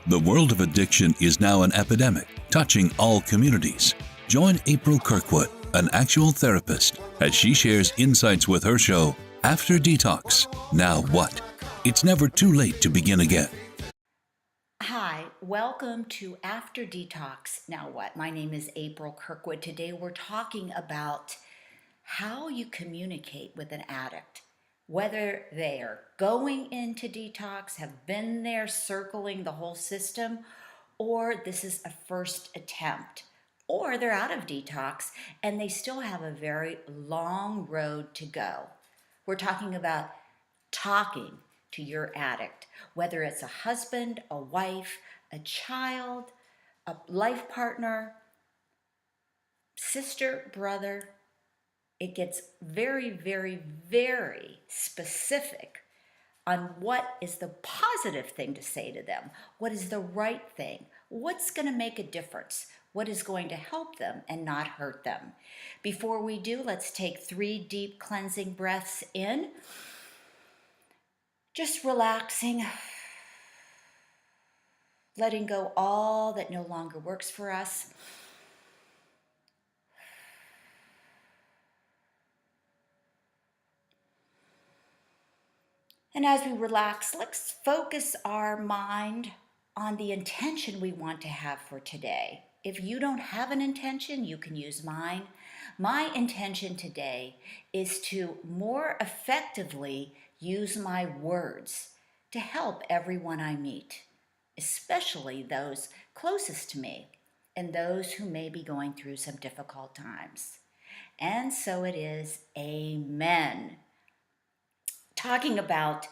The world of addiction is now an epidemic, touching all communities. Join April Kirkwood, an actual therapist, as she shares insights with her show, After Detox, Now What? It's never too late to begin again. Hi, welcome to After Detox, Now What? My name is April Kirkwood. Today we're talking about how you communicate with an addict, whether they are going into detox, have been there circling the whole system, or this is a first attempt, or they're out of detox and they still have a very long road to go. We're talking about talking to your addict, whether it's a husband, a wife, a child, a life partner, sister, brother. It gets very, very, very specific on what is the positive thing to say to them, what is the right thing, what's going to make a difference, what is going to help them and not hurt them. Before we do, let's take 3 deep cleansing breaths in. Just relaxing, letting go all that no longer works for us. And as we relax, let's focus our mind on the intention we want to have for today. If you don't have an intention, you can use mine. My intention today is to more effectively use my words to help everyone I meet, especially those closest to me and those who may be going through some difficult times. And so it is, amen. Talking about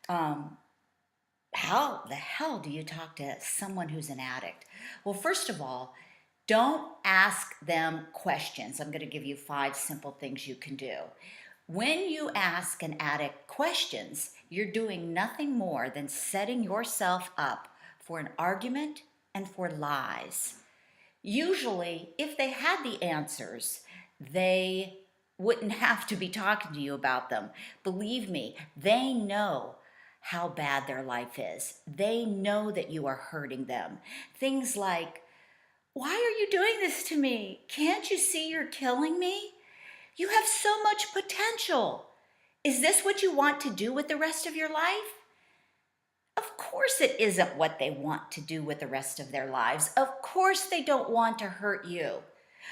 how the hell do you talk to someone who's an addict? Well, first of all, don't ask them questions. I'm going to give you 5 simple things you can do. When you ask an addict questions, you're doing nothing more than setting yourself up for an argument and for lies. Usually, if they had the answers, they wouldn't have to be talking to you about them. Believe me, they know how bad their life is. They know that you are hurting them. Things like, why are you doing this to me? Can't you see you're killing me? You have so much potential. Is this what you want to do with the rest of your life? Of course it isn't what they want to do with the rest of their lives. Of course they don't want to hurt you.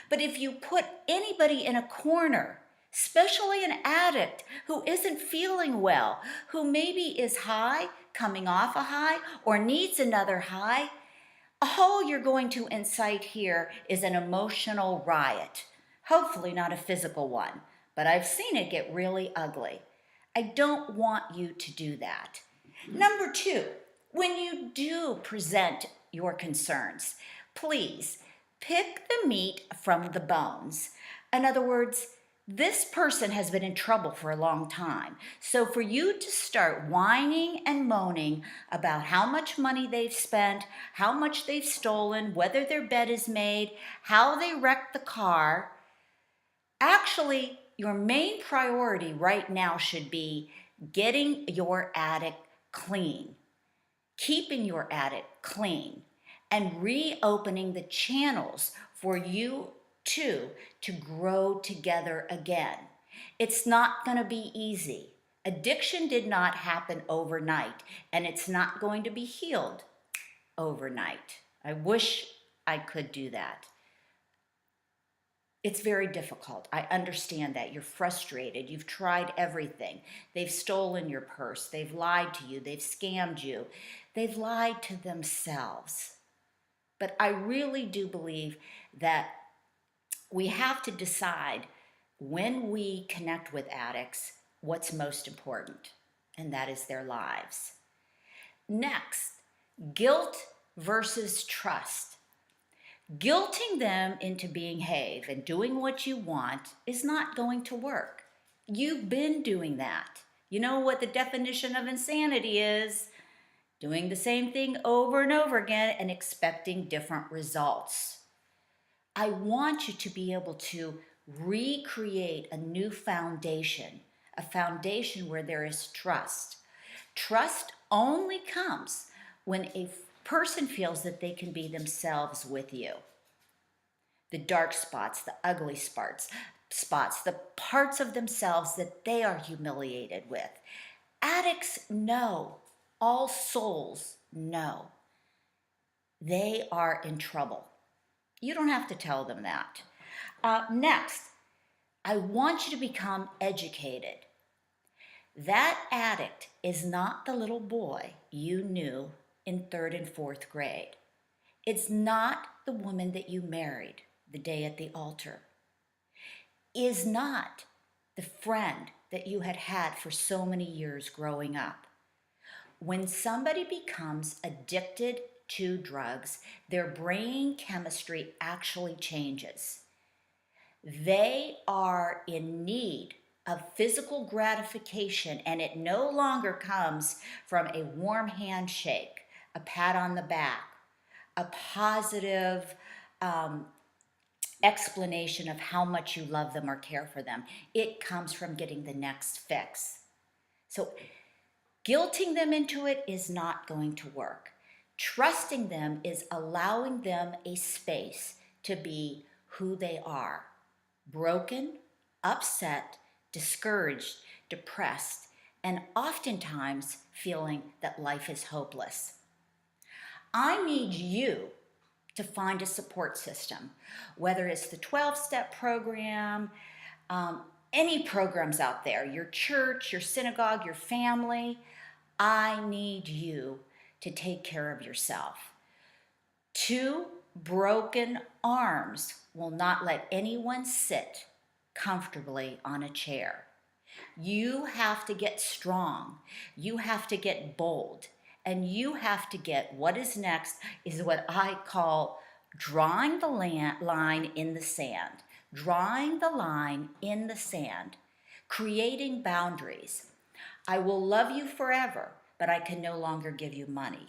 But if you put anybody in a corner, especially an addict who isn't feeling well, who maybe is high, coming off a high, or needs another high, all you're going to incite here is an emotional riot. Hopefully not a physical one, but I've seen it get really ugly. I don't want you to do that. Number 2, when you do present your concerns, please pick the meat from the bones. In other words, this person has been in trouble for a long time. So for you to start whining and moaning about how much money they've spent, how much they've stolen, whether their bed is made, how they wrecked the car, actually, your main priority right now should be getting your addict clean, keeping your addict clean, and reopening the channels for you two to grow together again. It's not going to be easy. Addiction did not happen overnight, and it's not going to be healed overnight. I wish I could do that. It's very difficult. I understand that. You're frustrated. You've tried everything. They've stolen your purse. They've lied to you. They've scammed you. They've lied to themselves. But I really do believe that we have to decide when we connect with addicts what's most important, and that is their lives. Next, guilt versus trust. Guilting them into behave and doing what you want is not going to work. You've been doing that. You know what the definition of insanity is? Doing the same thing over and over again and expecting different results. I want you to be able to recreate a new foundation, a foundation where there is trust. Trust only comes when a person feels that they can be themselves with you. The dark spots, the ugly spots, the parts of themselves that they are humiliated with. Addicts know, all souls know, they are in trouble. You don't have to tell them that. Next, I want you to become educated. That addict is not the little boy you knew in third and fourth grade. It's not the woman that you married the day at the altar. Is not the friend that you had for so many years growing up. When somebody becomes addicted to drugs, their brain chemistry actually changes. They are in need of physical gratification, and it no longer comes from a warm handshake, a pat on the back, a positive explanation of how much you love them or care for them. It comes from getting the next fix. So guilting them into it is not going to work. Trusting them is allowing them a space to be who they are: broken, upset, discouraged, depressed, and oftentimes feeling that life is hopeless. I need you to find a support system, whether it's the 12-step program, any programs out there, your church, your synagogue, your family. I need you to take care of yourself. 2 broken arms will not let anyone sit comfortably on a chair. You have to get strong. You have to get bold. And you have to get what is next is what I call drawing the line in the sand. Drawing the line in the sand. Creating boundaries. I will love you forever, but I can no longer give you money.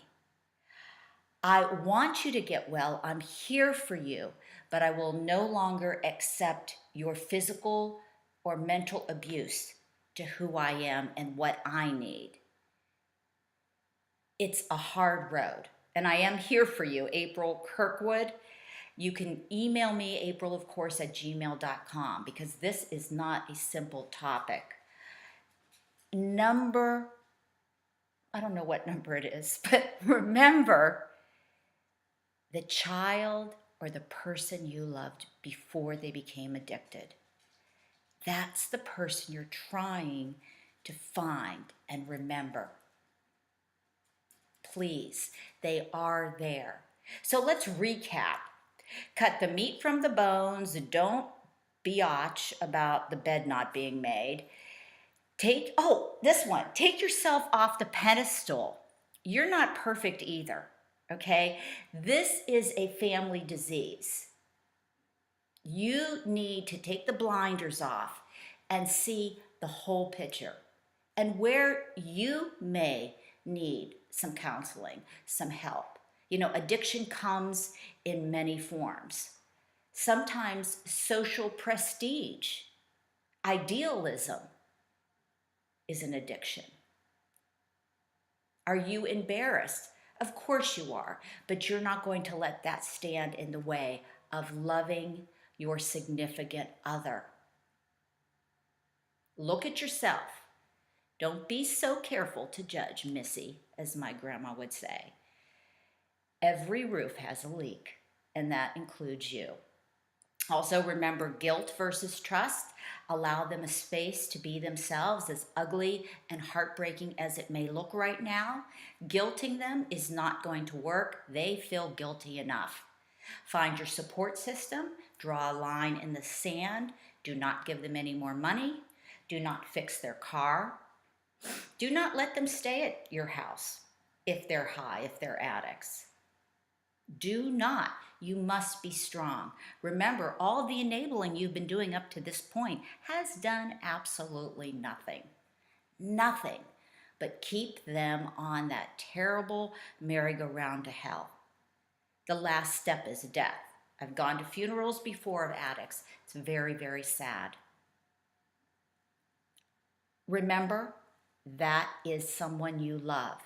I want you to get well. I'm here for you, but I will no longer accept your physical or mental abuse to who I am and what I need. It's a hard road, and I am here for you, April Kirkwood. You can email me, April, of course, at gmail.com, because this is not a simple topic. I don't know what number it is, but remember the child or the person you loved before they became addicted. That's the person you're trying to find and remember. Please, they are there. So let's recap. Cut the meat from the bones. Don't biatch about the bed not being made. Take yourself off the pedestal. You're not perfect either, okay? This is a family disease. You need to take the blinders off and see the whole picture, and where you may need some counseling, some help. Addiction comes in many forms. Sometimes social prestige, idealism is an addiction. Are you embarrassed? Of course you are, but you're not going to let that stand in the way of loving your significant other. Look at yourself. Don't be so careful to judge, Missy, as my grandma would say. Every roof has a leak, and that includes you. Also, remember guilt versus trust. Allow them a space to be themselves, as ugly and heartbreaking as it may look right now. Guilting them is not going to work. They feel guilty enough. Find your support system. Draw a line in the sand. Do not give them any more money. Do not fix their car. Do not let them stay at your house if they're high, if they're addicts. Do not. You must be strong. Remember, all the enabling you've been doing up to this point has done absolutely nothing. Nothing but keep them on that terrible merry-go-round to hell. The last step is death. I've gone to funerals before of addicts. It's very, very sad. Remember, that is someone you love,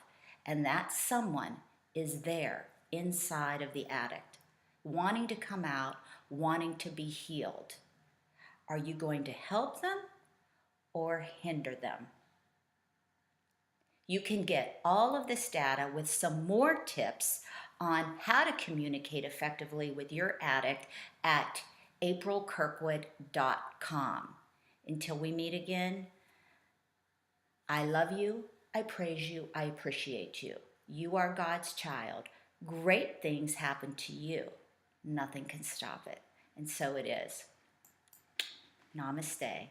and that someone is there inside of the addict, wanting to come out, wanting to be healed. Are you going to help them or hinder them? You can get all of this data with some more tips on how to communicate effectively with your addict at aprilkirkwood.com. Until we meet again, I love you, I praise you, I appreciate you. You are God's child. Great things happen to you. Nothing can stop it. And so it is. Namaste.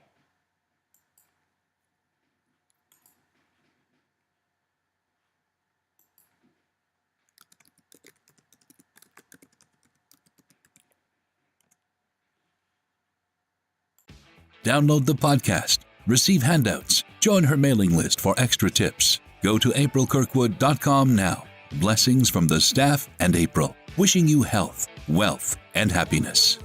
Download the podcast, receive handouts, join her mailing list for extra tips. Go to aprilkirkwood.com now. Blessings from the staff and April, wishing you health, wealth, and happiness.